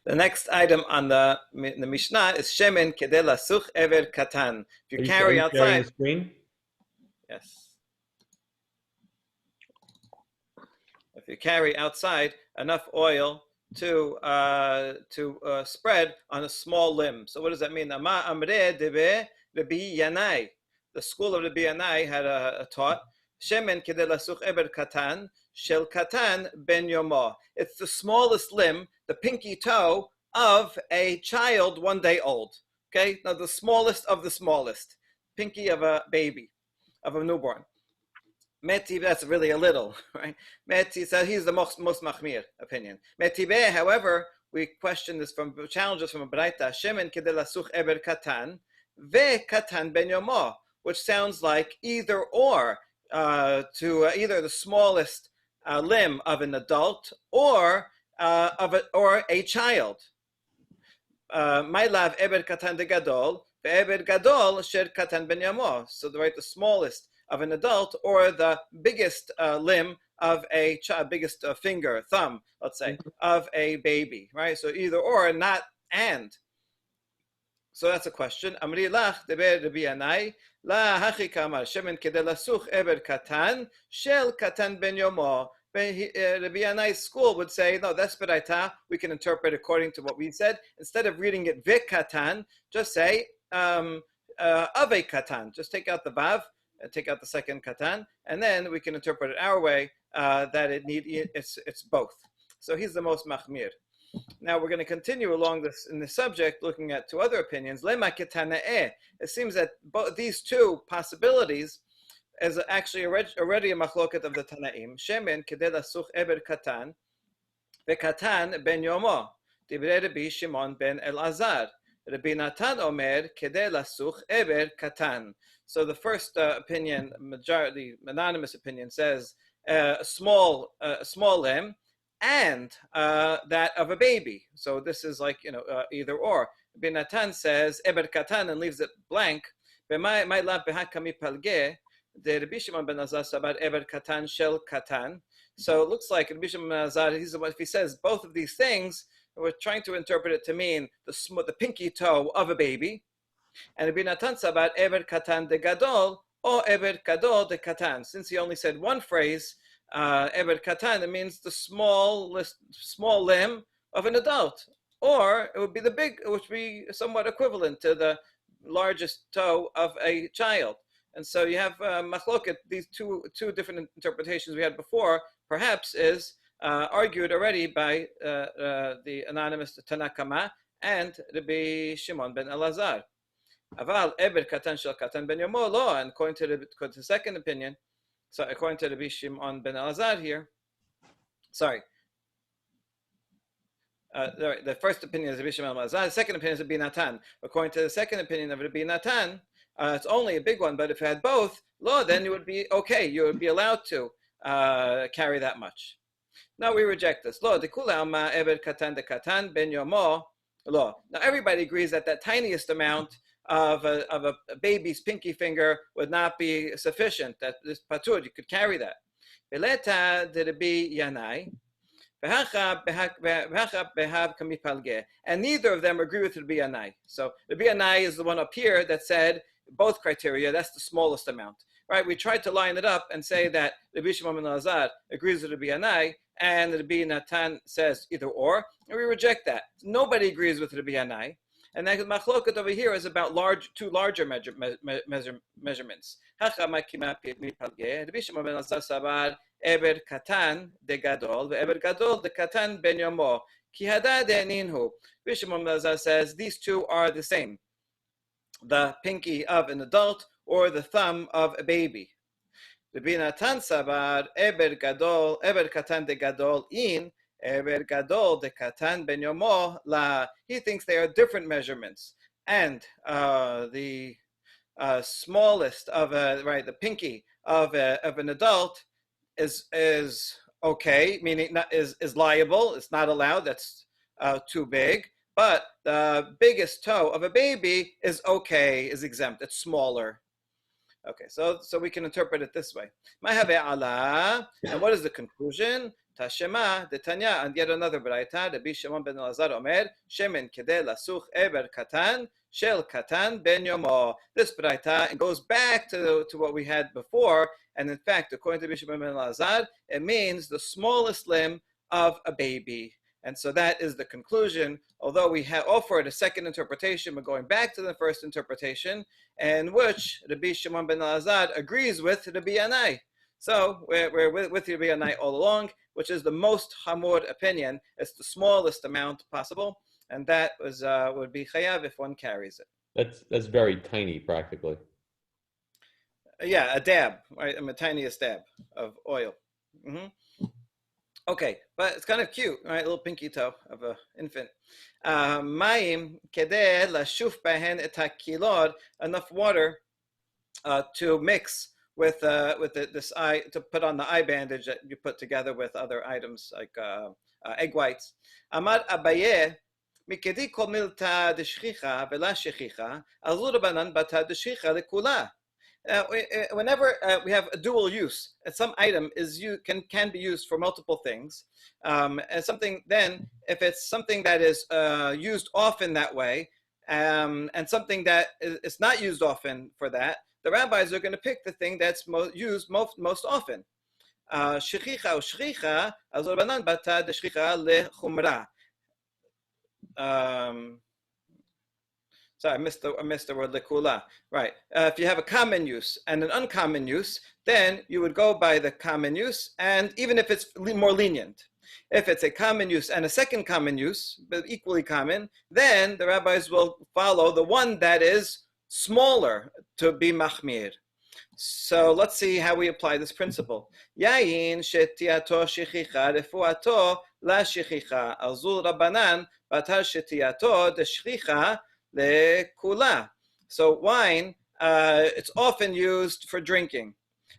The next item on the Mishnah is shemen kedei lasuch ever katan. If you Are carry you sharing the outside, screen? yes. If you carry outside enough oil to spread on a small limb. So what does that mean? Ama amre debe Rabbi Yanai. The school of Rabbi Yanai had a taught shemen kedei lasuch eber katan shel katan ben yomo. It's the smallest limb, the pinky toe of a child 1 day old. Okay, now the smallest of the smallest, pinky of a baby, of a newborn. Meti, that's really a little, right? Meti, so he's the most machmir opinion. Metibe, however, we question this from challenges from a Braita. Shemen kedei lasuch eber katan ve katan ben yomo, which sounds like either or, to either the smallest limb of an adult or or a child. My love eber katan de gadol, eber gadol sher katan ben yomo. So the smallest of an adult or the biggest limb of a child, biggest finger, thumb, let's say, of a baby, right? So either or, not and. So that's a question. Amri lach deber Rabbi Yanai la hachi kamar shemen kedei lasuch eber katan shel katan ben yomo. Rabbi Yanai's school would say, no, that's beraita. We can interpret according to what we said. Instead of reading it vikatan, just say of a katan. Just take out the vav and take out the second katan, and then we can interpret it our way, that it's both. So he's the most machmir. Now we're going to continue along this in the subject, looking at two other opinions. It seems that these two possibilities is actually already a machloket of the Tanaim. Shemen kedei lasuch eber katan, vekatan ben yomo. Divrei Rabbi Shimon ben Elazar. Rabbi Natan omer kedei lasuch eber katan. So the first opinion, the anonymous opinion, says a small limb and that of a baby. So this is like, either or. Rabbi Natan says eber katan and leaves it blank. My lab behakami palge. The Rabbi Shimon ben Elazar about eber katan shel katan. So it looks like Rabbi Shimon ben Elazar, if he says both of these things, we're trying to interpret it to mean the pinky toe of a baby. And Rabbi Natan about eber katan de gadol or eber gadol de katan. Since he only said one phrase, eber katan, it means the small limb of an adult, or it would be it would be somewhat equivalent to the largest toe of a child. And so you have machloket. These two different interpretations we had before, perhaps is argued already by the anonymous Tanakama and Rabbi Shimon ben Elazar. Aval eber katan shel katan ben yomo lo, and according to the second opinion, so according to Rabbi Shimon ben Elazar here, sorry, the first opinion is Rabbi Shimon ben Elazar. The second opinion is Rabbi Natan. According to the second opinion of Rabbi Natan, it's only a big one, but if you had both, lo, then you would be okay. You would be allowed to carry that much. Now we reject this. Lo, dekula eber katan de katan ben yomo lo. Now everybody agrees that tiniest amount of a baby's pinky finger would not be sufficient. That this patur, you could carry that. Beleta de Rabbi Yanai. And neither of them agree with Rabbi Yanai. So Rabbi Yanai is the one up here that said both criteria, that's the smallest amount. Right? We tried to line it up and say that Rabbi Shimon ben Elazar agrees with Rabbi Yanai, and Rabbi Natan says either or, and we reject that. Nobody agrees with Rabbi Yanai. And that machloket over here is about two larger measurements. Rabbi Shimon ben Elazar sabar eber katan de gadol, eber gadol de katan ben yomo. Ki hada de'ninhu. Rabbi Shimon ben Elazar says these two are the same, the pinky of an adult or the thumb of a baby. Rabbi Natan sabar eber gadol, eber katan de gadol in, eber gadol de katan ben yomo la. He thinks they are different measurements, and the smallest of the pinky of an adult is okay, meaning is liable. It's not allowed. That's too big. But the biggest toe of a baby is okay, is exempt. It's smaller. Okay, so we can interpret it this way. And what is the conclusion? Tashema detanya, and yet another braita, Rabbi Shimon ben Elazar Omer, Shemen kedei lasuch eber katan, shel katan ben yomo. This braita goes back to what we had before, and in fact, according to Rabbi Shimon ben Elazar, it means the smallest limb of a baby. And so that is the conclusion. Although we have offered a second interpretation, we're going back to the first interpretation, in which Rabbi Shimon ben Elazar agrees with Rabbi Yanai. So we're with Rabbi Yanai all along, which is the most hamur opinion. It's the smallest amount possible, and that would be chayav if one carries it. That's very tiny, practically. Yeah, a dab, right? The tiniest dab of oil. Mm-hmm. Okay, but it's kind of cute, right? A little pinky toe of an infant. Mayim kedeh lashuf behen et hakilod, enough water to mix with this eye, to put on the eye bandage that you put together with other items like egg whites. Amar Abaye, mikedi kol milta deshchicha vela shechicha, azur banan bata deshchicha lekula. Whenever we have a dual use, some item can be used for multiple things, and something then, if it's something that is used often that way, and something that is not used often for that, the rabbis are going to pick the thing that's used most often. Shechicha or shchicha, azor banan bata de shchicha lechumra. Sorry, I missed the word lekula. Right. If you have a common use and an uncommon use, then you would go by the common use, and even if it's more lenient. If it's a common use and a second common use, but equally common, then the rabbis will follow the one that is smaller to be machmir. So let's see how we apply this principle. Yayin shetiato shechicha refuato la shechicha azul rabbanan batar shetiato de shechicha lekula. So wine, it's often used for drinking,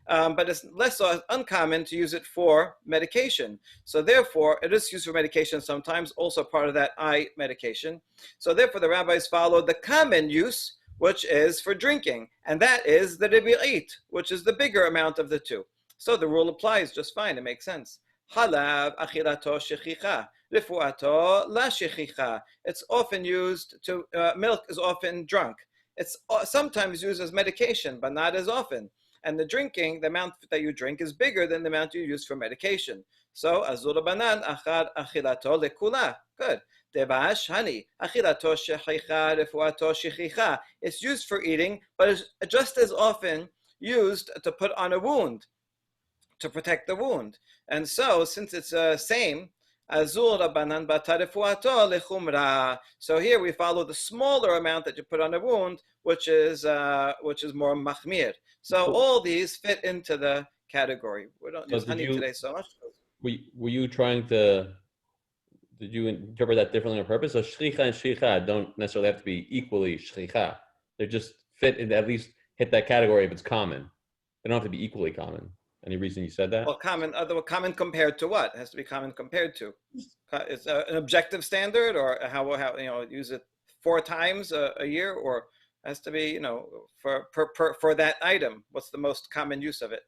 but it's less uncommon to use it for medication. So therefore, it is used for medication sometimes, also part of that eye medication. So therefore, the rabbis follow the common use, which is for drinking, and that is the ribi'it, which is the bigger amount of the two. So the rule applies just fine. It makes sense. Halav achilato shechicha, rifuato la shechicha. It's often used to, milk is often drunk. It's sometimes used as medication, but not as often. And the drinking, the amount that you drink is bigger than the amount you use for medication. So, azur banan achar achilato lekula. Good. Devash hani achilato shechicha refuato shechicha. It's used for eating, but it's just as often used to put on a wound, to protect the wound. And so, since it's same, azur banan batarefuato lechumra. So here we follow the smaller amount that you put on a wound, which is more machmir. So all these fit into the category. We don't use honey today so much. Were you trying to? Did you interpret that differently on purpose? So shchicha and shchicha don't necessarily have to be equally shchicha. They just fit in, at least hit that category if it's common. They don't have to be equally common. Any reason you said that? Well, common compared to what? It has to be common compared to. It's an objective standard, or how use it 4 times a year, or has to be for that item. What's the most common use of it?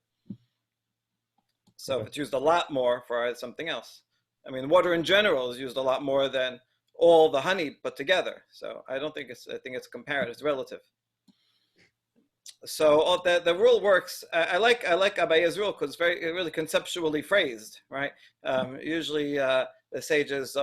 So okay. If it's used a lot more for something else. I mean, water in general is used a lot more than all the honey put together. So I think it's comparative. It's relative. So the rule works. I like Abaye's rule because it's really conceptually phrased, right? Usually the sages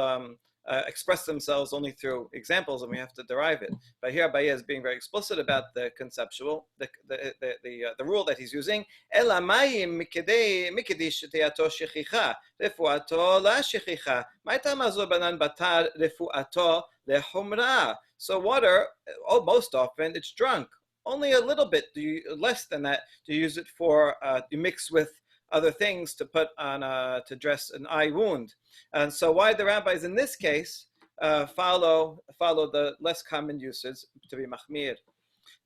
express themselves only through examples, and we have to derive it. But here Abaye is being very explicit about the conceptual, the rule that he's using. Ela mayim mikedi shetiato shechicha refuato la shechicha. Ma'ita mazor banan batar refuato lehumra. So water, most often it's drunk. Only a little bit, less than that, to use it for, you mix with other things to put on, to dress an eye wound. And so why the rabbis in this case follow the less common uses to be machmir.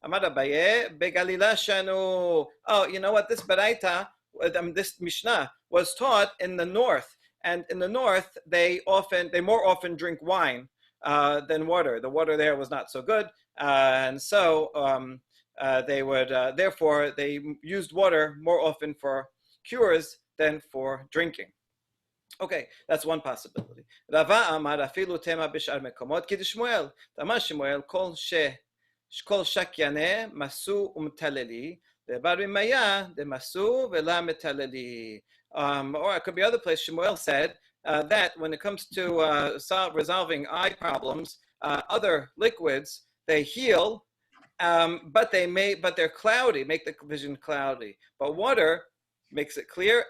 Amar Abaye, begalila shanu. Oh, you know what? This baraita, this Mishnah was taught in the north. And in the north, they more often drink wine than water. The water there was not so good. And so they would, therefore, they used water more often for cures than for drinking. Okay, that's one possibility. Rava amar afilu tema bishar mekomot kidishmuel. Tama Shmuel kol shakyane masu umtaleli. The barimaya the masu vela metaleli. Or it could be other place. Shmuel said that when it comes to resolving eye problems, other liquids they heal, but they're cloudy, make the vision cloudy. But water makes it clear,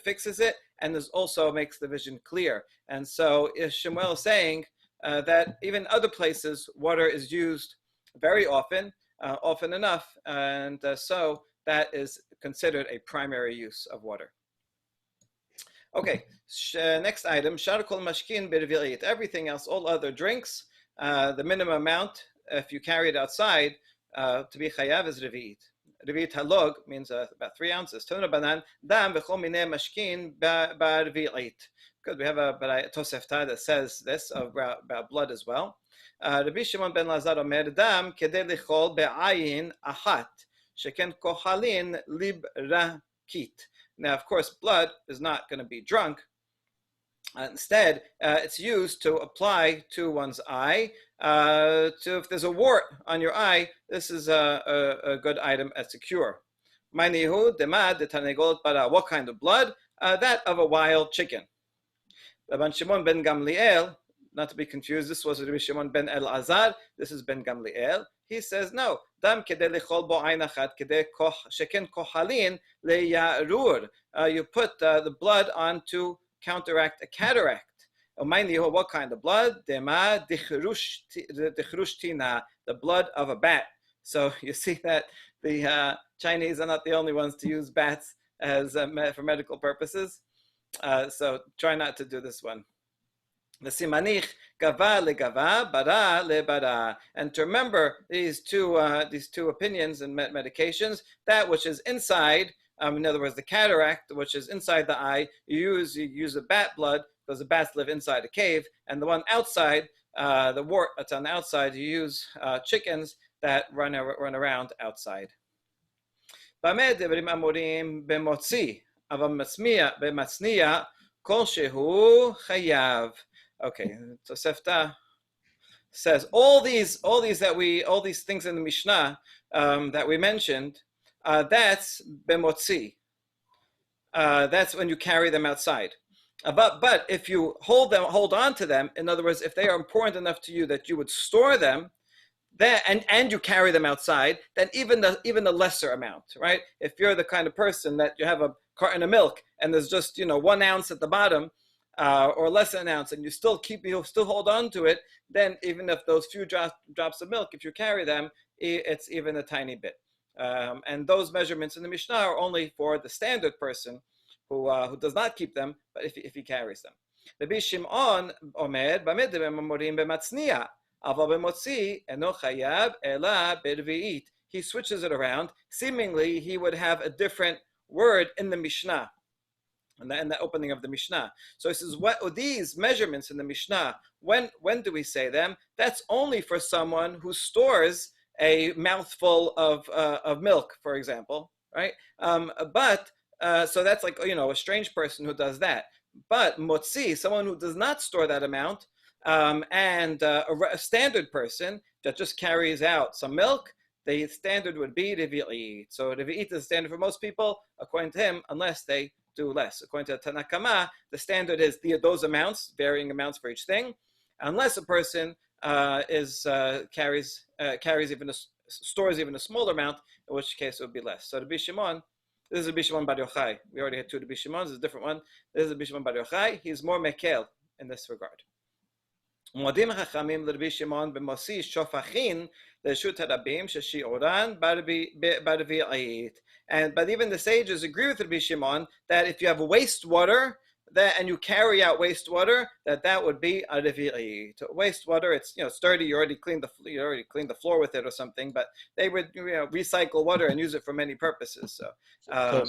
fixes it, and also makes the vision clear. And so Shemuel is saying that even other places, water is used very often, often enough, and so that is considered a primary use of water. Okay, next item, shar kol mashkin b'revi'it. Everything else, all other drinks, the minimum amount, if you carry it outside, to be chayav is revi'it. Revi'it halog means about 3 ounces. Tuna banan dam v'chol minei mashkin b'revi'it. Good, we have a Tosefta that says this about blood as well. Rabbi Shimon ben Lazar omer dam kedei lichol be'ayin achat sheken kohalin lib rakit. Now, of course, blood is not going to be drunk. Instead, it's used to apply to one's eye. If there's a wart on your eye, this is a good item as a cure. What kind of blood? That of a wild chicken. Rabban Shimon ben Gamliel, not to be confused, this was Rabbi Shimon ben Elazar, this is ben Gamliel. He says, no, dam kedei lichol bo ayin achat kedei sheken kohalin leyarur. You put the blood on to counteract a cataract. What kind of blood? Dema dichrushtina, the blood of a bat. So you see that the Chinese are not the only ones to use bats as for medical purposes. So try not to do this one. V'simanich gava legava, bara lebara. And to remember these two opinions and medications, that which is inside, in other words, the cataract, which is inside the eye, you use a bat blood because the bats live inside a cave, and the one outside, the wart that's on the outside, you use chickens that run around outside. B'ameh devrim amorim b'motzi, avam b'matzniya kol shehu chayav. Okay, so Sefta says all these things in the Mishnah that we mentioned, that's bemotzi. That's when you carry them outside. But if you hold on to them, in other words, if they are important enough to you that you would store them, and you carry them outside, then even the lesser amount, right? If you're the kind of person that you have a carton of milk and there's just 1 ounce at the bottom, or less than an ounce, and you still hold on to it, then even if those few drops of milk, if you carry them, it's even a tiny bit. And those measurements in the Mishnah are only for the standard person who does not keep them, but if he carries them. Rabbi Shimon omer b'ameh amorim b'matzniya, aval b'motzi eno chayav ela b'revi'it. He switches it around. Seemingly, he would have a different word in the Mishnah. And the opening of the Mishnah. So he says, what are these measurements in the Mishnah? When do we say them? That's only for someone who stores a mouthful of milk, for example, right? So that's like a strange person who does that. But motzi, someone who does not store that amount, and a standard person that just carries out some milk, the standard would be revi'it. So revi'it is the standard for most people, according to him, unless they do less. According to Tanakama, the standard is those amounts, varying amounts for each thing, unless a person stores even a smaller amount, in which case it would be less. So Rabbi Shimon, this is Rabbi Shimon Bar Yochai. We already had 2 Rabbi Shimons. This is a different one. This is Rabbi Shimon Bar Yochai. He's more mekel in this regard. Modim hachachamim l'Rabbi Shimon b'mosi shofachin l'shut harabim sheshi'oran barvi'it. But even the sages agree with Rabbi Shimon that if you have wastewater and you carry out wastewater, that would be a revi'it. Wastewater, it's sturdy. You already cleaned the floor with it or something. But they would recycle water and use it for many purposes. So how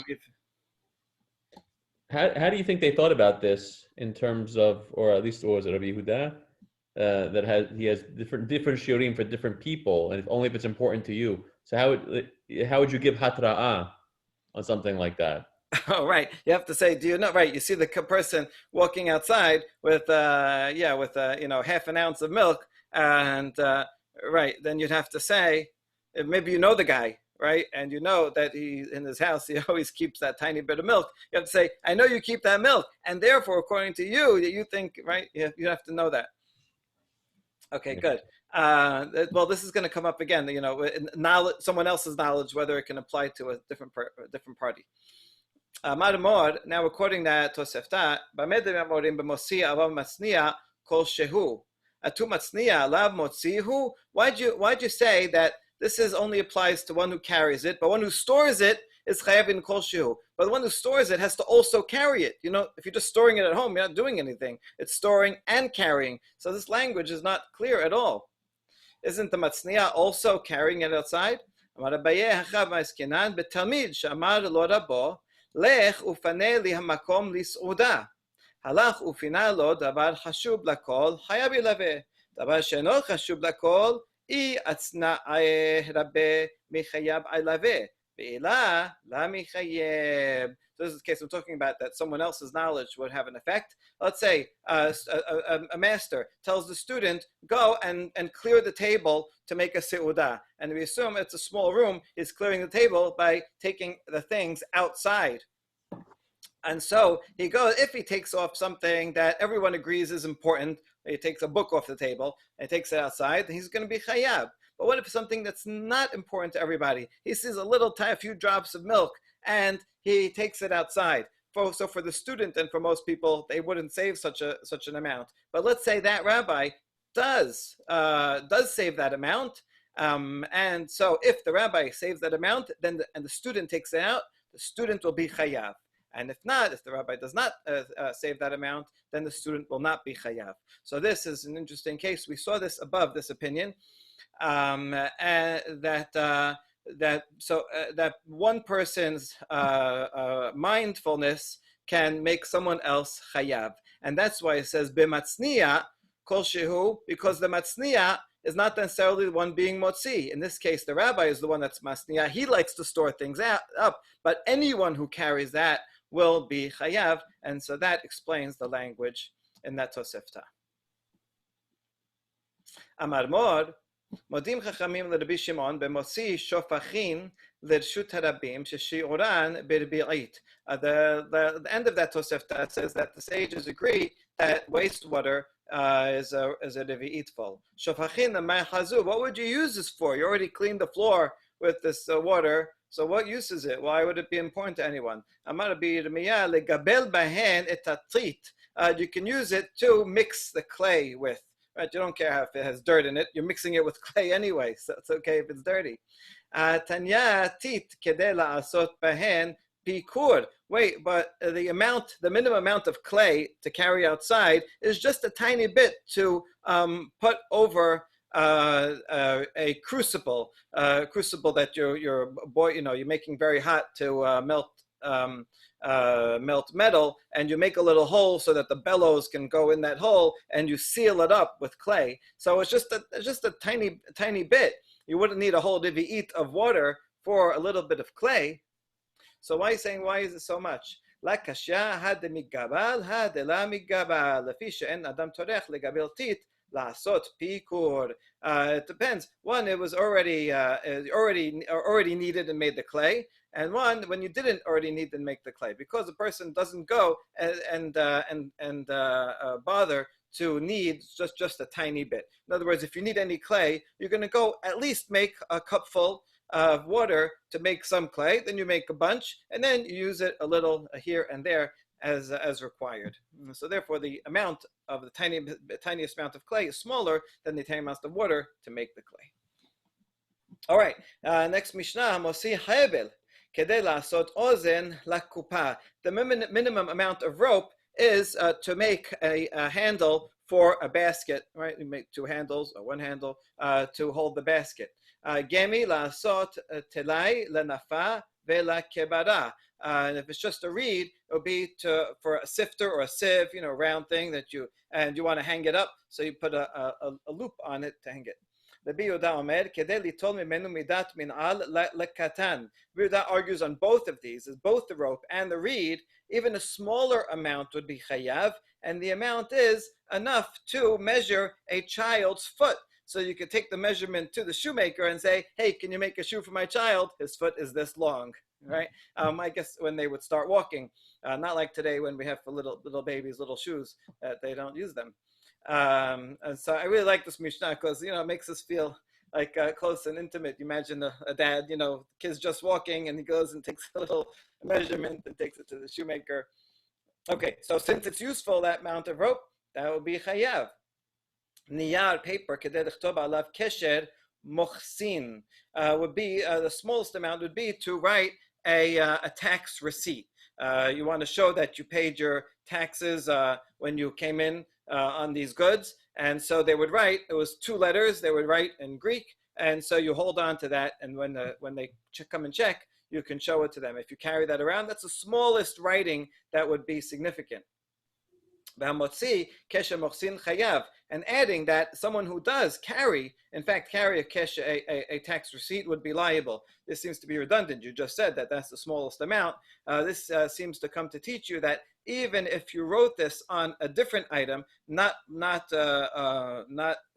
do you think they thought about this in terms of, or at least, what was it, Rabbi Yehuda? That he has different shiurim for different people, and if it's important to you. So how would you give hatra'ah on something like that? Oh, right. You have to say, do you know? Right. You see the person walking outside with, half an ounce of milk, and right. Then you'd have to say, maybe you know the guy, right? And you know that he in his house he always keeps that tiny bit of milk. You have to say, I know you keep that milk, and therefore, according to you, that you think, right? You have to know that. Okay, good. Well, this is going to come up again. Knowledge, someone else's knowledge, whether it can apply to a different party. Marmor, now according to Tosefta, Bamedim Amorim b'mosi alav matzniya kol shehu. Atu matzniya alav motzihu. Why'd you say that this only applies to one who carries it, but one who stores it is chayavin kol shehu. But the one who stores it has to also carry it. If you're just storing it at home, you're not doing anything. It's storing and carrying. So this language is not clear at all. Isn't the matzniya also carrying it outside? Amar Abaye hachav ma'askenan betalmid she'amar lo rabo. לך ופנה לי המקום לסעודה. הלך ופינה לו דבר חשוב לכל, חייב ילווה. דבר שאינו חשוב לכל, אי אצנע רבה מחייב ילווה. ואילה לה מחייב. So this is the case I'm talking about, that someone else's knowledge would have an effect. Let's say a master tells the student, go and clear the table to make a seudah. And we assume it's a small room. He's clearing the table by taking the things outside. And so he goes, if he takes off something that everyone agrees is important, he takes a book off the table and takes it outside, he's going to be chayav. But what if something that's not important to everybody? He sees a few drops of milk, and he takes it outside. So for the student and for most people, they wouldn't save such an amount. But let's say that rabbi does save that amount, and so if the rabbi saves that amount, then and the student takes it out, the student will be chayav. And if the rabbi does not save that amount, then the student will not be chayav. So this is an interesting case. We saw this above, this opinion, and that one person's mindfulness can make someone else chayav. And that's why it says b'matzniya kol shehu, because the matzniya is not necessarily the one being motzi. In this case, the rabbi is the one that's matzniya. He likes to store things up, but anyone who carries that will be chayav. And so that explains the language in that Tosefta. Amar Mor, modim chachamim l'Rabbi Shimon b'motzi shofachin l'rshut harabim sheshi'oran b'rbi'it. The end of that Tosefta says that the sages agree that wastewater is a revi'it full. Shofachin l'ma'chazu. What would you use this for? You already cleaned the floor with this water. So what use is it? Why would it be important to anyone? Amar Rabbi Yirmiyah legabel bahen et hatrit. You can use it to mix the clay with. Right? You don't care if it has dirt in it. You're mixing it with clay anyway, so it's okay if it's dirty. Tanya tit kedei la'asot bahen pikur. Wait, but the minimum amount of clay to carry outside is just a tiny bit to put over a crucible that you're making very hot to melt metal, and you make a little hole so that the bellows can go in that hole, and you seal it up with clay. So it's just a tiny bit. You wouldn't need a whole revi'it of water for a little bit of clay. So why is it so much? La kashya had migabal had la migabal lefi she'en adam torech legabel tit la'asot pikur. It depends. One, it was already needed and made the clay, and one when you didn't already need and make the clay, because the person doesn't go and bother to need just a tiny bit. In other words, if you need any clay, you're going to go at least make a cupful of water to make some clay, then you make a bunch, and then you use it a little here and there as required. So therefore, the amount of the tiniest amount of clay is smaller than the tiny amount of water to make the clay. All right, next Mishnah, Mosi Hebel, Kedei la'asot ozen lakupa. The minimum amount of rope is to make a handle for a basket, right? You make two handles or one handle to hold the basket. Gemi la'asot telai lenafa vela kebara. And if it's just a reed, it would be for a sifter or a sieve, round thing that you want to hang it up. So you put a loop on it to hang it. Rabbi Yehuda Omer, kedei litol mimenu midat min'al lekatan. Rabbi Yehuda argues on both of these, is both the rope and the reed, even a smaller amount would be chayav, and the amount is enough to measure a child's foot. So you could take the measurement to the shoemaker and say, hey, can you make a shoe for my child? His foot is this long, right? I guess when they would start walking, not like today when we have for little babies, little shoes, they don't use them. And so I really like this Mishnah because, it makes us feel like close and intimate. You imagine a dad, kid's just walking and he goes and takes a little measurement and takes it to the shoemaker. Okay, so since it's useful, that amount of rope, that would be chayav. Niyar, paper, kedei lichtob alav kesher mochsin, would be, the smallest amount would be to write a tax receipt. You want to show that you paid your taxes when you came in on these goods. And so they would write, it was 2 letters, they would write in Greek. And so you hold on to that. And when they come and check, you can show it to them. If you carry that around, that's the smallest writing that would be significant. And adding that someone who does carry a tax receipt would be liable. This seems to be redundant. You just said that that's the smallest amount. This seems to come to teach you that even if you wrote this on a different item, not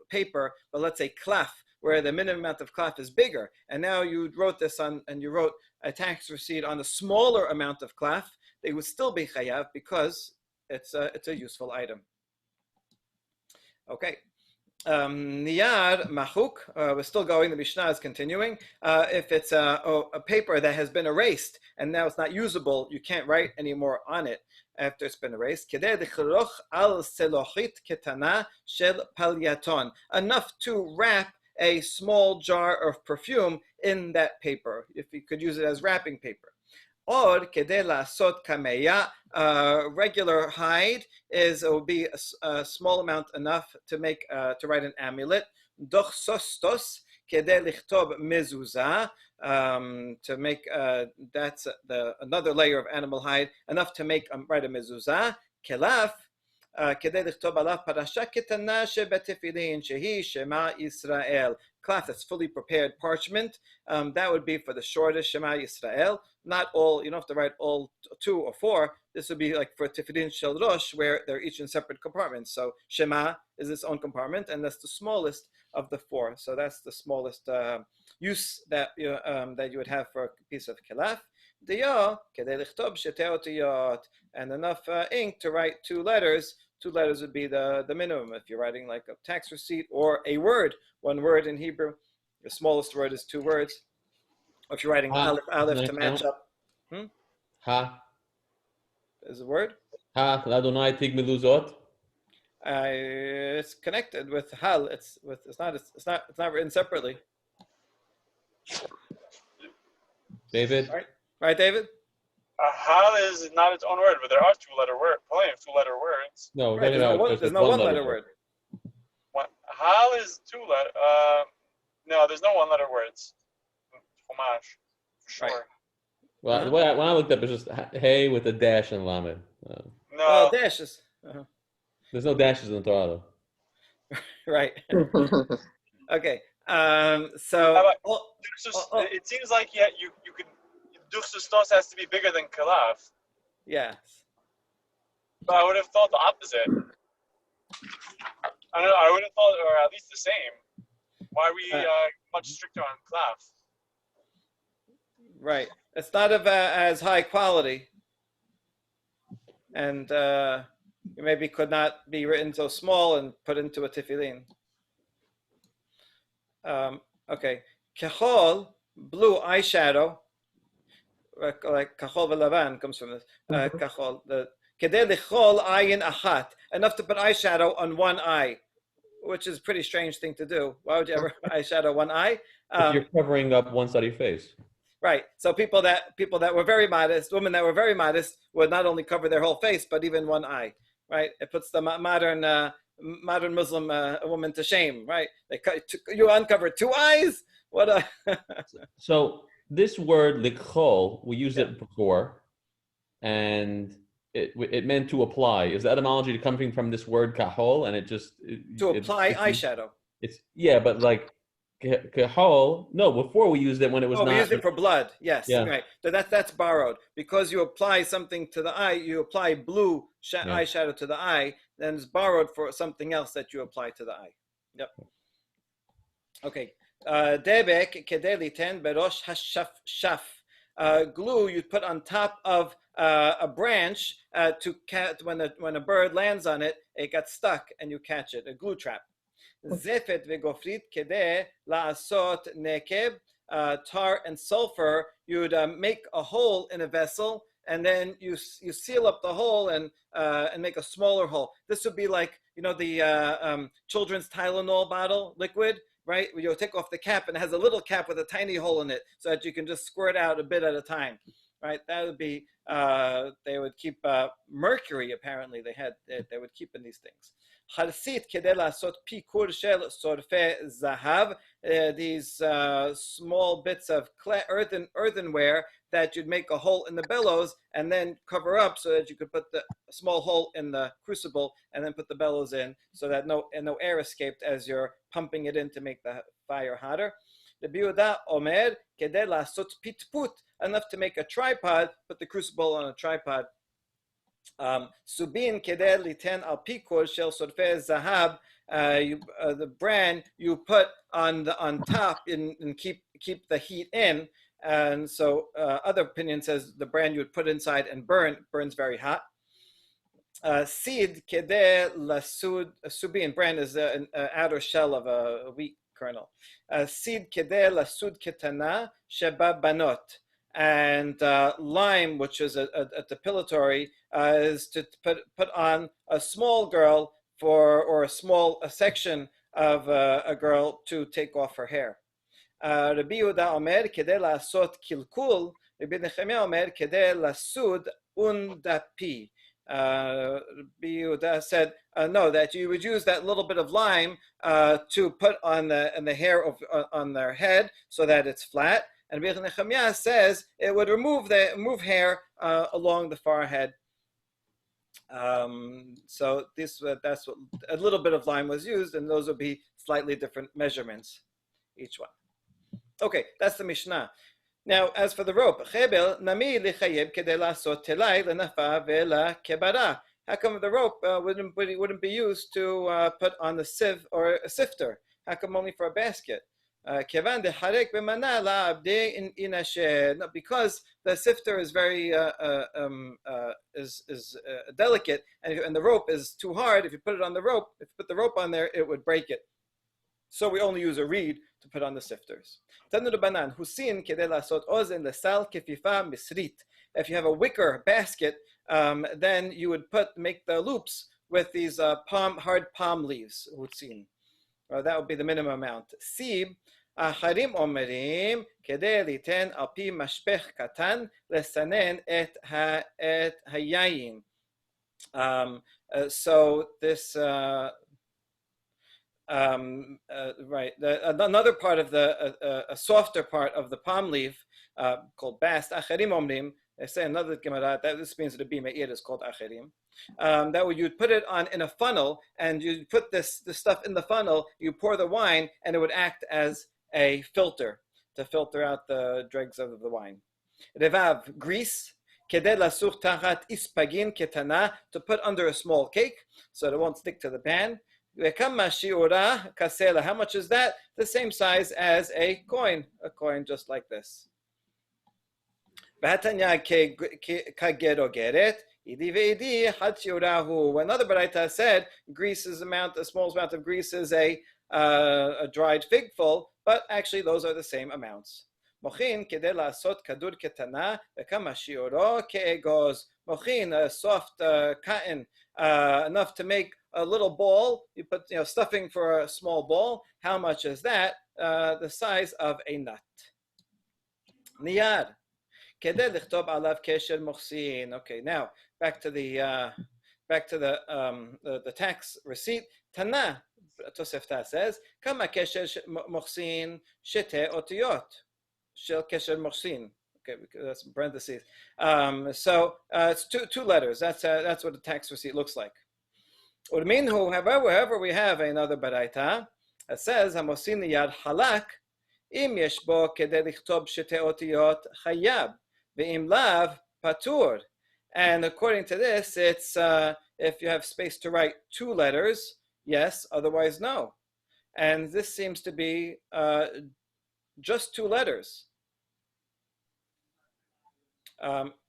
paper, but let's say klaf, where the minimum amount of klaf is bigger, and now you wrote this on, and you wrote a tax receipt on a smaller amount of klaf, they would still be chayav because it's a useful item. Okay. Niyar mahuk, we're still going, the Mishnah is continuing. If it's a paper that has been erased and now it's not usable, you can't write anymore on it after it's been erased. Enough to wrap a small jar of perfume in that paper, if you could use it as wrapping paper. Or kedei lasot kameya, regular hide will be a small amount enough to make to write an amulet. Doch sostos kedei lichtob mezuzah, to make that's another layer of animal hide, enough to make write a mezuzah. Kelaf kedei lichtob alav parasha ketana shebetefilin shehi Shema Yisrael. Cloth that's fully prepared parchment, that would be for the shortest Shema Yisrael. Not all, you don't have to write all 2 or 4. This would be like for Tefillin Shel Rosh, where they're each in separate compartments. So Shema is its own compartment, and that's the smallest of the 4. So that's the smallest use that you would have for a piece of kelaf. And enough ink to write 2 letters. 2 letters would be the minimum. If you're writing like a tax receipt or a word, 1 word in Hebrew, the smallest word is 2 words. Or if you're writing aleph to match up. Ha. Is a word? Ha. L'Adonai tig miluzot. It's connected with hal. It's not written separately. David. Right, David. Hal is not its own word, but there are 2-letter words. Plenty of 2-letter words. No, right, there's no 1-letter word. Hal is 2-letter. No, there's no 1-letter words. Chumash, for sure. Right. Well, when I looked up, it's just hey with a dash and lamed. No. Dashes. There's no dashes in the Torah, though. Right. Okay. So it seems like you could. Duchsustos has to be bigger than kalaf. Yes. But I would have thought the opposite. I don't know. I would have thought, or at least the same. Why are we much stricter on kalaf? Right. It's not of as high quality, and maybe could not be written so small and put into a tefillin. Okay. Kechol, blue eyeshadow, like kachol v'lavan comes from this. Kachol, kedei lichol ayin achat, enough to put eyeshadow on 1 eye, which is a pretty strange thing to do. Why would you ever eyeshadow 1 eye? If you're covering up one side of your face. Right. So people that were very modest, women that were very modest, would not only cover their whole face, but even 1 eye. Right. It puts the modern Muslim woman to shame. Right. You uncovered 2 eyes. What a. So this word likhol, we used it before, and it meant to apply. Is the etymology coming from this word kahol, and to apply eyeshadow? But like kahol. No, before we used it when it was Oh, we not. used it for blood. Yes, Yeah. right. So that's borrowed because you apply something to the eye. You apply blue eyeshadow to the eye, then it's borrowed for something else that you apply to the eye. Yep. Okay. Debek kedeli ten berosh hashaf. Glue you put on top of a branch to catch when a bird lands on it, it got stuck and you catch it. A glue trap. Zefet vegofrit kede laasot nekeb. Tar and sulfur, you'd make a hole in a vessel, and then you seal up the hole and make a smaller hole. This would be like the children's Tylenol bottle liquid, right? You'll take off the cap and it has a little cap with a tiny hole in it, so that you can just squirt out a bit at a time, right? That would be they would keep mercury. Apparently, they would keep in these things. Harsit kedei lasot pikur shel sorfe zahav. These small bits of earthenware that you'd make a hole in the bellows and then cover up so that you could put the small hole in the crucible and then put the bellows in so that no air escaped as you're pumping it in to make the fire hotter. The biuda omer kedei lasot pitput, enough to make a tripod, put the crucible on a tripod. Subin kedei liten al pikor shel sorfe zahab. The bran you put on top and keep the heat in, and so other opinion says the bran you would put inside and burns very hot. Seed kedei lasud subin, bran is an outer shell of a wheat kernel. Seed kedei lasud ketana sheba banot. And lime, which is a depilatory, is to put on a small girl or a section of a girl to take off her hair. Rabbi Yehuda Omer kedei lasot kilkul. Rabbi Nechemia Omer kedei lasud undapi. Rabbi Yehuda said no, that you would use that little bit of lime to put on the hair on their head so that it's flat. And Rabbi Nechemia says it would remove hair along the forehead. So that's what a little bit of lime was used, and those would be slightly different measurements, each one. Okay, that's the Mishnah. Now, as for the rope, Chebel nami lichayeb kedei lasot telai lenafa ve'la kebara. How come the rope wouldn't be used to put on the sieve or a sifter? How come only for a basket? Because the sifter is very delicate, and the rope is too hard. If you put the rope on there, it would break it. So we only use a reed to put on the sifters. If you have a wicker basket, then you would make the loops with these hard palm leaves. That would be the minimum amount. Sib, Acharim omerim, kedei liten al pi mashpech katan lesanen et hayayin. So this, right, another part of a softer part of the palm leaf called bast, Acharim omrim. They say another Gemara that this means the Bima is called Acherim. That would you'd put it in a funnel, and you put this stuff in the funnel. You pour the wine, and it would act as a filter to filter out the dregs of the wine. Revav, grease. Kedei lasur tachat ispagin ketana, to put under a small cake so that it won't stick to the pan. Vekama shiura kasela. How much is that? The same size as a coin just like this. Another Baraita said a small amount of grease is a dried figful, but actually those are the same amounts. Mochin kedei lasot kadur ketana vekama shiuro ke'egoz. Mochin, a soft cotton, enough to make a little ball. You put stuffing for a small ball. How much is that? The size of a nut. Niyar. Okay, now back to the tax receipt. Tana, Tosefta says, Kama kesher mochsin shete otiyot shel kesher mochsin. Okay, that's parentheses. So it's two letters. That's what the tax receipt looks like. Urminhu, however, we have another baraita. It says, המוסין נייר חלק, אם יש בו כדי לכתוב שתי אותיות חייב, ואם לאו, פטור. And according to this, it's if you have space to write 2 letters, yes, otherwise no. And this seems to be just 2 letters.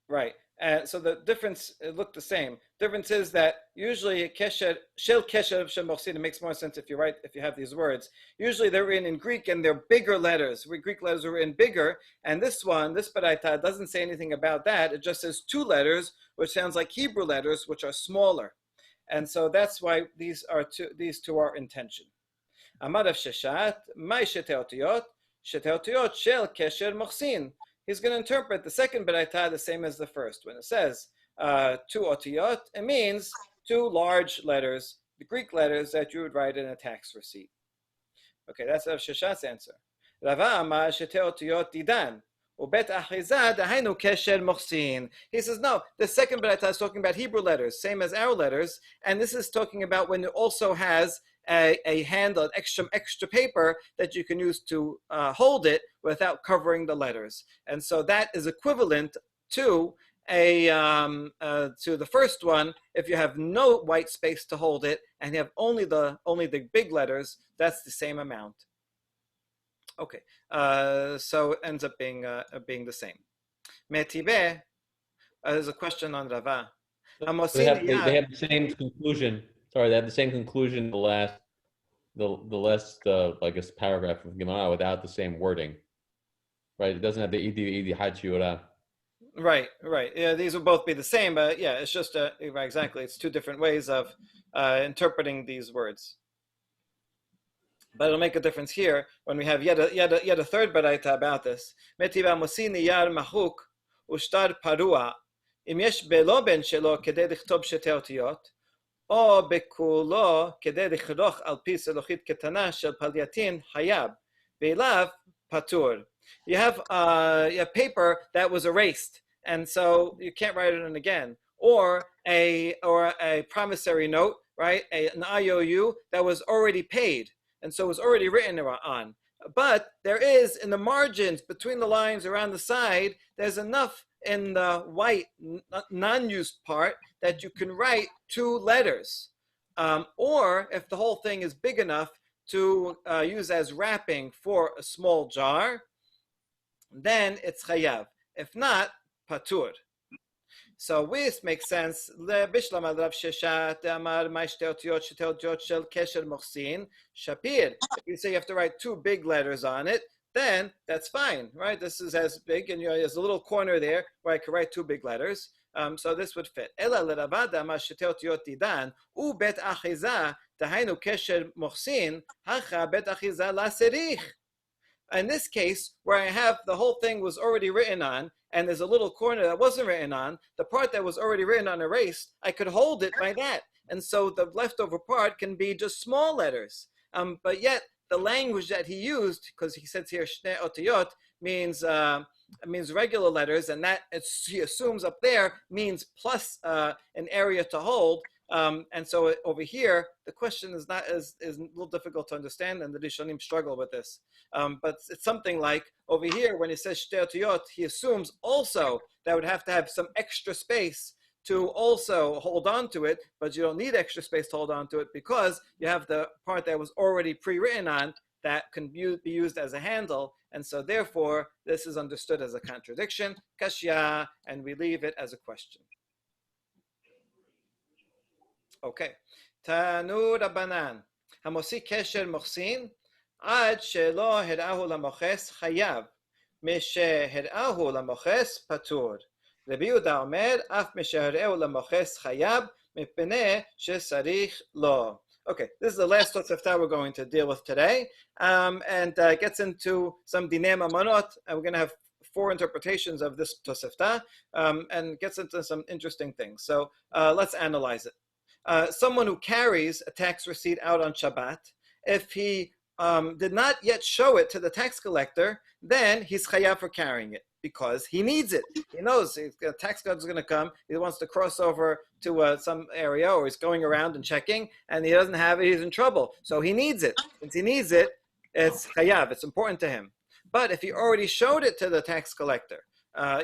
Right. And so the difference, it looked the same. Difference is that usually kesher, shel kesher shel mochsin, it makes more sense if you have these words. Usually they're written in Greek and they're bigger letters. Greek letters are written bigger. And this baraita, doesn't say anything about that. It just says 2 letters, which sounds like Hebrew letters, which are smaller. And so that's why these two are intention. Amar of Sheshat, my sheteotiyot shel kesher mochsin. He's going to interpret the second baraita the same as the first. When it says 2 otiyot, it means 2 large letters, the Greek letters that you would write in a tax receipt. Okay, that's Rav Sheshat's answer. Rava amar shete otiyot didan, ubet achiza dahainu kesher mochsin. He says, no, the second baraita is talking about Hebrew letters, same as our letters, and this is talking about when it also has a handle, extra paper that you can use to hold it without covering the letters, and so that is equivalent to to the first one. If you have no white space to hold it and you have only the big letters, that's the same amount. Okay, so it ends up being the same. Metibe, there's a question on Rava. They have the same conclusion. Sorry, they have the same conclusion. The last I guess paragraph of Gemara without the same wording, right? It doesn't have the idi hachiura. Right. Yeah, these will both be the same, but yeah, it's just exactly. It's 2 different ways of interpreting these words. But it'll make a difference here when we have yet a third baraita about this. Metiva mosini yar mahuk ushtar parua im yesh belo ben shelo kedei lichtob shete otiyot. או בכולו כדי לכרוך על פי סלוחית קטנה של פלייתין חייב, ואליו פטור. You have paper that was erased, and so you can't write it in again. Or a promissory note, right? An IOU that was already paid, and so it was already written on. But there is, in the margins, between the lines around the side, there's enough in the white, non-used part that you can write 2 letters. Or if the whole thing is big enough to use as wrapping for a small jar, then it's chayav. If not, patur. So this makes sense. Bishlam al Rav Sheshat amar my shte otiyot shel kesher mochsin shapir. If you say you have to write 2 big letters on it, then that's fine, right? This is as big, and there's a little corner there where I could write 2 big letters. So this would fit. Ela l'Ravada amar shte otiyot didan u bet achiza dahainu kesher mochsin hacha bet achiza la serich. In this case, where I have the whole thing was already written on, and there's a little corner that wasn't written on, the part that was already written on erased, I could hold it by that. And so the leftover part can be just small letters. But yet, the language that he used, because he says here, shne otiyot, means regular letters, and that he assumes up there means plus an area to hold. And so over here, the question is a little difficult to understand, and the Rishonim struggle with this. But it's something like over here, when he says shte otiyot, he assumes also that would have to have some extra space to also hold on to it, but you don't need extra space to hold on to it because you have the part that was already pre-written on that can be used as a handle, and so therefore this is understood as a contradiction, kashya, and we leave it as a question. Okay. Tanu Rabbanan. Hamosi kesher mochsin ad shelo herahu lamoches chayav. Mishe herahu lamoches patur. Rabbi Yehuda omer af mishe herahu lamoches chayav mipnei shesarich lo. Okay, this is the last Tosefta we're going to deal with today, and gets into some dinei mamonot, and we're going to have 4 interpretations of this Tosefta, and gets into some interesting things. So let's analyze it. Someone who carries a tax receipt out on Shabbat, if he did not yet show it to the tax collector, then he's chayav for carrying it. because he needs it. He knows a tax collector is going to come. He wants to cross over to some area, or he's going around and checking, and he doesn't have it. He's in trouble, so he needs it. Since he needs it, it's chayav. It's important to him. But if he already showed it to the tax collector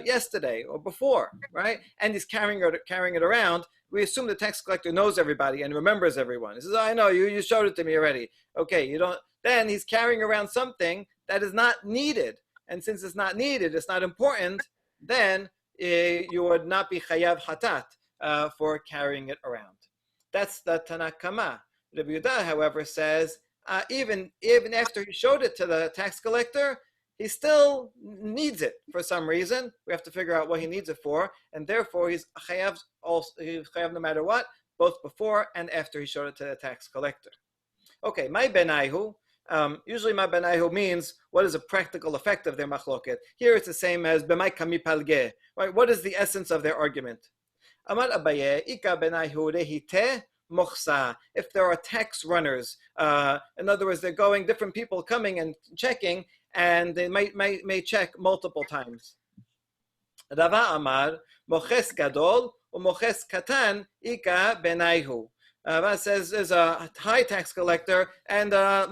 yesterday or before, right, and he's carrying it around, we assume the tax collector knows everybody and remembers everyone. He says, "I know you showed it to me already." Okay, you don't. Then he's carrying around something that is not needed, and since it's not needed, it's not important. Then you would not be chayav hatat for carrying it around. That's the Tanakama. Rabbi Yehuda, however, says even after he showed it to the tax collector, he still needs it for some reason. We have to figure out what he needs it for, and therefore he's chayav no matter what, both before and after he showed it to the tax collector. Okay, my benaihu. Usually my benaihu means what is a practical effect of their machloket. Here it's the same as b'may kami palge. Right? What is the essence of their argument? Amar Abaye, ika benaihu rehite mochsa. If there are tax runners, in other words, they're going, different people coming and checking, and they may check multiple times. Rava Amar, moches gadol u'moches katan ika benaihu. Rava says there's a high tax collector and a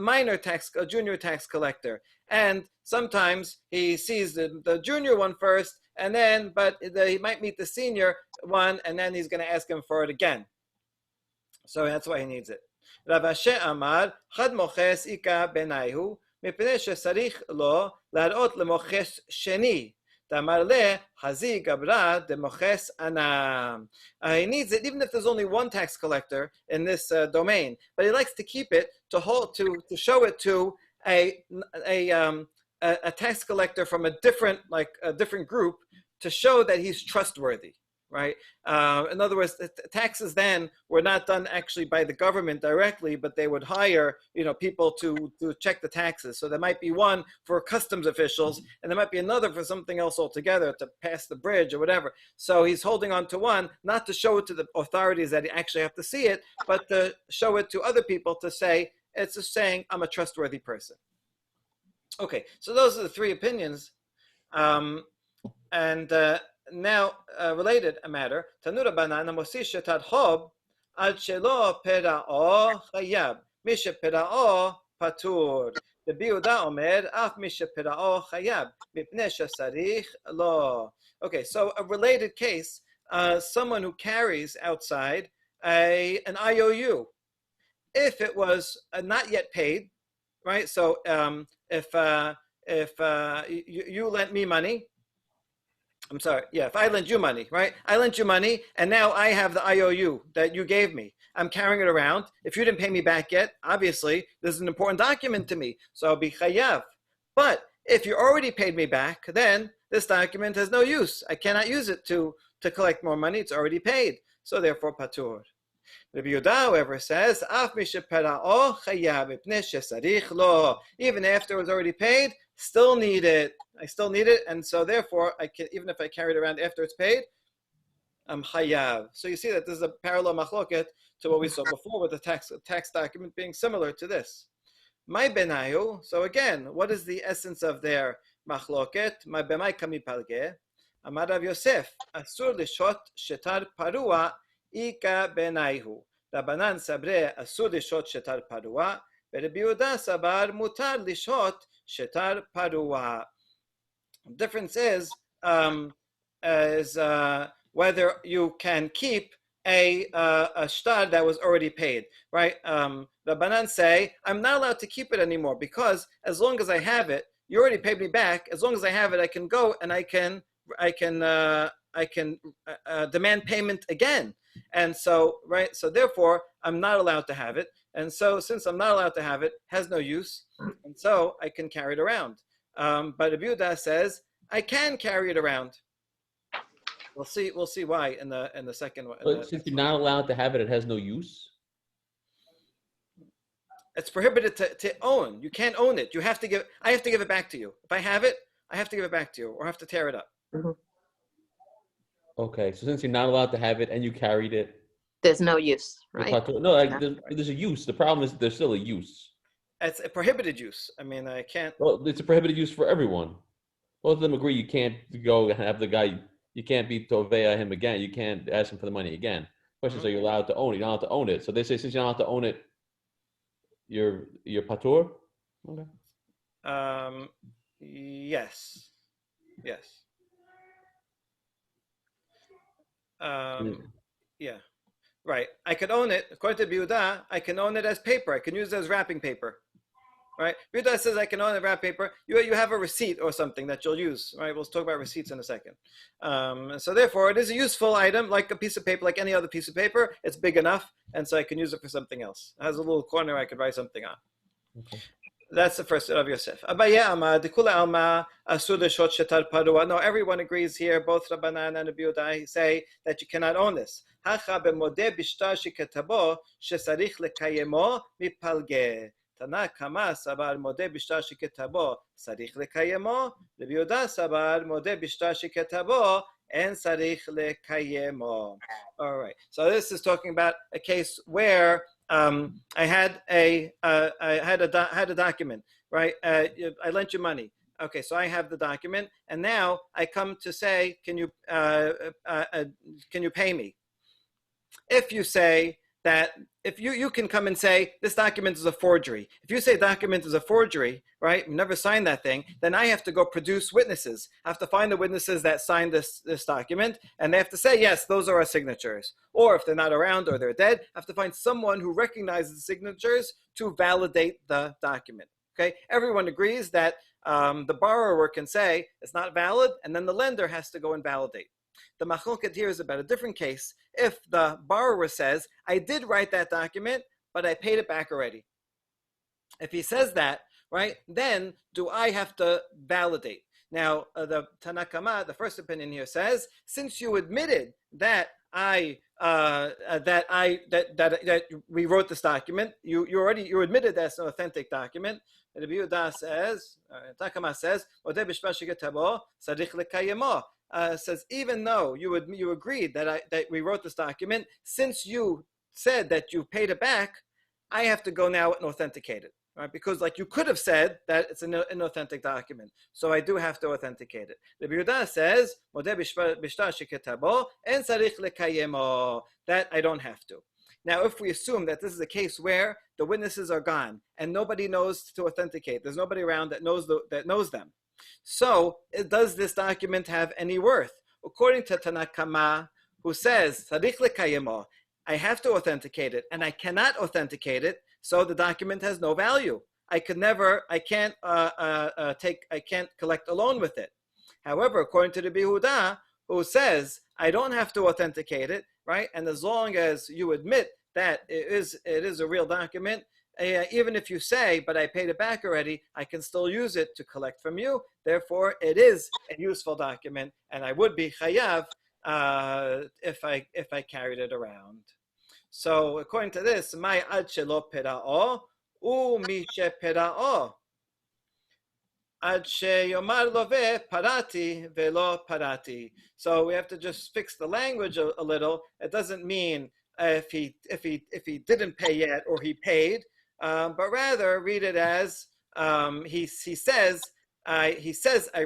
junior tax collector. And sometimes he sees the junior one first, and then, he might meet the senior one, and then he's going to ask him for it again. So that's why he needs it. Rav Asher Amar, Chad moches ika benaihu, mipnei shesarich lo larot lemoches sheni. Tamar le hazi gabra de moches anam. He needs it even if there's only one tax collector in this domain, but he likes to keep it to show it to a tax collector from a different group, to show that he's trustworthy. Right. In other words, the taxes then were not done actually by the government directly, but they would hire, people to check the taxes. So there might be one for customs officials, and there might be another for something else altogether, to pass the bridge or whatever. So he's holding on to one, not to show it to the authorities that he actually have to see it, but to show it to other people to say, it's just saying, I'm a trustworthy person. Okay, so those are the three opinions. Now, related a matter. Tanura banana mosish shetat hob al shelo perao chayab mishe perao patur. The biuda omer af mishe perao chayab mipnei shesarich lo. Okay, so a related case: someone who carries outside an IOU, if it was not yet paid, right? So if you lent me money. I'm sorry, if I lent you money, right? I lent you money, and now I have the IOU that you gave me. I'm carrying it around. If you didn't pay me back yet, obviously, this is an important document to me, so I'll be chayav. But if you already paid me back, then this document has no use. I cannot use it to collect more money. It's already paid, so therefore patur. Rabbi Yehuda, however, says, Af mishe perao chayav ipnei shesarich lo. Even after it was already paid, still need it. I still need it, and so therefore, I can, even if I carry it around after it's paid, I'm chayav. So you see that this is a parallel machloket to what we saw before with the tax document being similar to this. My benayu. So again, what is the essence of their machloket? My b'may kami palge. Amar Rav Yosef, asur lishot shetar parua ika benayu. Rabanan sabre asur lishot shetar parua. Rabbi Yehuda sabar mutar lishot shetar parua. The difference is whether you can keep a shtar that was already paid, right? The Banan say, I'm not allowed to keep it anymore because as long as I have it, you already paid me back. As long as I have it, I can go and I can demand payment again. And so, right, so therefore, I'm not allowed to have it. And so since I'm not allowed to have it, it has no use. And so I can carry it around. But Rabbi Yehuda says I can carry it around. We'll see why in the second one. But since you're not allowed to have it, it has no use. It's prohibited to own. You can't own it. I have to give it back to you. If I have it, I have to give it back to you, or I have to tear it up. Mm-hmm. Okay, so since you're not allowed to have it and you carried it, there's no use, right? No, there's a use. The problem is there's still a use. It's a prohibited use. I mean, I can't. Well, it's a prohibited use for everyone. Both of them agree you can't go have the guy, you can't be Tovea him again. You can't ask him for the money again. Question is, are you allowed to own it? You're not allowed to own it. So they say, since you're not allowed to own it, you're patur? Okay. Yes. Yeah. Right. I could own it. According to Biuda, I can own it as paper. I can use it as wrapping paper. Right? Biuda says I can own it as wrapping paper. You have a receipt or something that you'll use. Right? We'll talk about receipts in a second. So therefore, it is a useful item, like a piece of paper, like any other piece of paper. It's big enough, and so I can use it for something else. It has a little corner I could write something on. Okay. That's the first of Yosef. No, everyone agrees here. Both Rabbanan and Abiudai say that you cannot own this. Tana Kama Sabar Modeh Bishtar Shiketabo Sarich Lekayemo. Rabbi Yehuda Sabar Modeh Bishtar Shiketabo and Sarich Lekayemo. All right. So this is talking about a case where I had a document, right? I lent you money. Okay, so I have the document, and now I come to say, can you pay me? If you say that, if you can come and say this document is a forgery. If you say document is a forgery, right? Never signed that thing, then I have to go produce witnesses. I have to find the witnesses that signed this document, and they have to say, yes, those are our signatures. Or if they're not around or they're dead, I have to find someone who recognizes the signatures to validate the document. Okay, everyone agrees that the borrower can say it's not valid, and then the lender has to go and validate. The machloket here is about a different case. If the borrower says, I did write that document, but I paid it back already. If he says that, right, then do I have to validate? Now, the Tanakama, the first opinion here says, since you admitted that we wrote this document, you admitted that's an authentic document. The Biuda says, Tanakama says, says, even though you agreed that we wrote this document, since you said that you paid it back, I have to go now and authenticate it, right? Because like you could have said that it's an authentic document, so I do have to authenticate it. The Biuda says, that I don't have to. Now, if we assume that this is a case where the witnesses are gone and nobody knows to authenticate, there's nobody around that knows them. So, does this document have any worth? According to Tanakama, who says, I have to authenticate it, and I cannot authenticate it, so the document has no value. I can't collect a loan with it. However, according to the Bihuda, who says, I don't have to authenticate it, right? And as long as you admit that it is a real document, even if you say, but I paid it back already, I can still use it to collect from you. Therefore, it is a useful document, and I would be chayav if I carried it around. So, according to this, my ad shelo pera'o u mi she pera'o ad sheyomar love parati velo parati. So we have to just fix the language a little. It doesn't mean if he didn't pay yet or he paid. But rather read it as he says I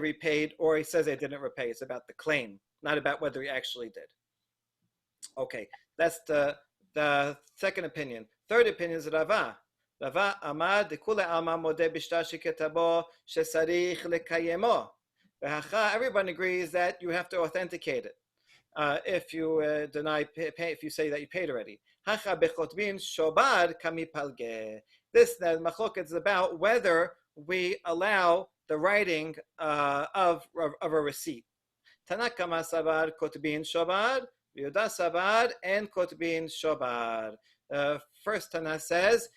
repaid, or he says I didn't repay. It's about the claim, not about whether he actually did. Okay, that's the second opinion. Third opinion is Rava. Rava amar dekule alma modeh bishtar sheketabo shesarich lekayemo. Everyone agrees that you have to authenticate it. If you if you say that you paid already. This machloket is about whether we allow the writing of a receipt. Tanakama sabar kotbin shobar, Yehuda sabar and kotbin shobar. First Tana says,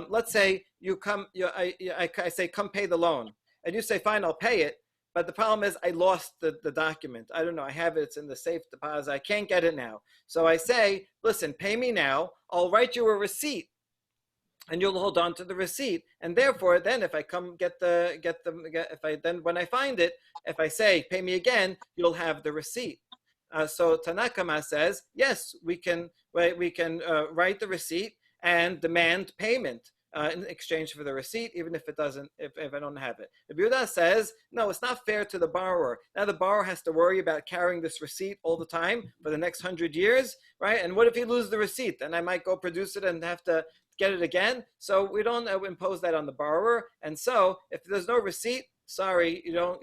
let's say I say come pay the loan, and you say fine, I'll pay it. But the problem is I lost the document. I don't know. I have it. It's in the safe deposit. I can't get it now. So I say, listen, pay me now. I'll write you a receipt, and you'll hold on to the receipt. And therefore, then if I come when I find it, if I say pay me again, you'll have the receipt. So Tanakama says, yes, we can write the receipt and demand payment. in exchange for the receipt, even if it doesn't, if I don't have it. The Yehuda says, no, it's not fair to the borrower. Now the borrower has to worry about carrying this receipt all the time for the next 100 years, right? And what if he loses the receipt? Then I might go produce it and have to get it again. So we don't impose that on the borrower. And so if there's no receipt, sorry, you don't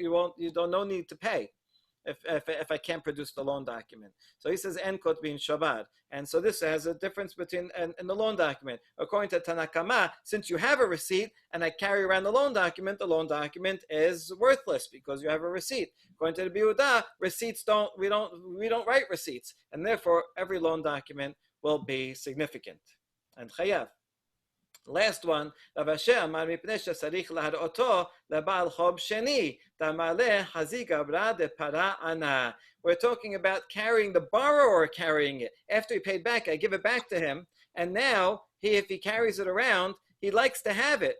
no need to pay. If I can't produce the loan document. So he says en kot bin Shabbat. And so this has a difference between and the loan document. According to Tanakama, since you have a receipt and I carry around the loan document is worthless because you have a receipt. According to the Yehuda, we don't write receipts, and therefore every loan document will be significant and chayav. Last one, we're talking about carrying the borrower carrying it. After he paid back, I give it back to him, and now if he carries it around, he likes to have it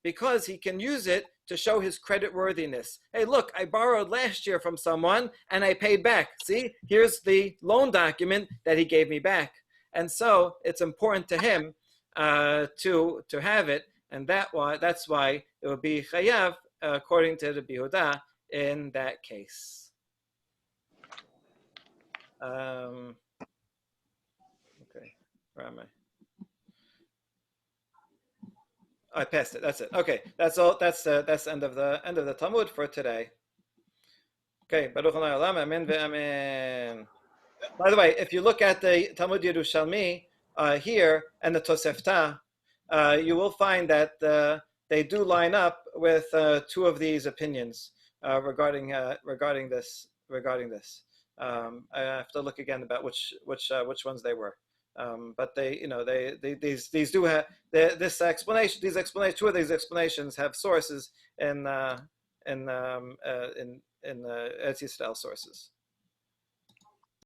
because he can use it to show his credit worthiness. Hey, look, I borrowed last year from someone and I paid back. See, here's the loan document that he gave me back. And so it's important to him to have it, and that's why it would be chayav according to the Yehuda in that case. Okay, where am I? I passed it. That's it. Okay, that's all. That's the end of the Talmud for today. Okay, Baruch Adonai Olam, Amen ve'amen. By the way, if you look at the Talmud Yerushalmi here and the Tosefta, you will find that they do line up with two of these opinions regarding this. I have to look again about which ones they were. But these do have this explanation. These explanations, two of these explanations have sources in Eretz Yisrael sources.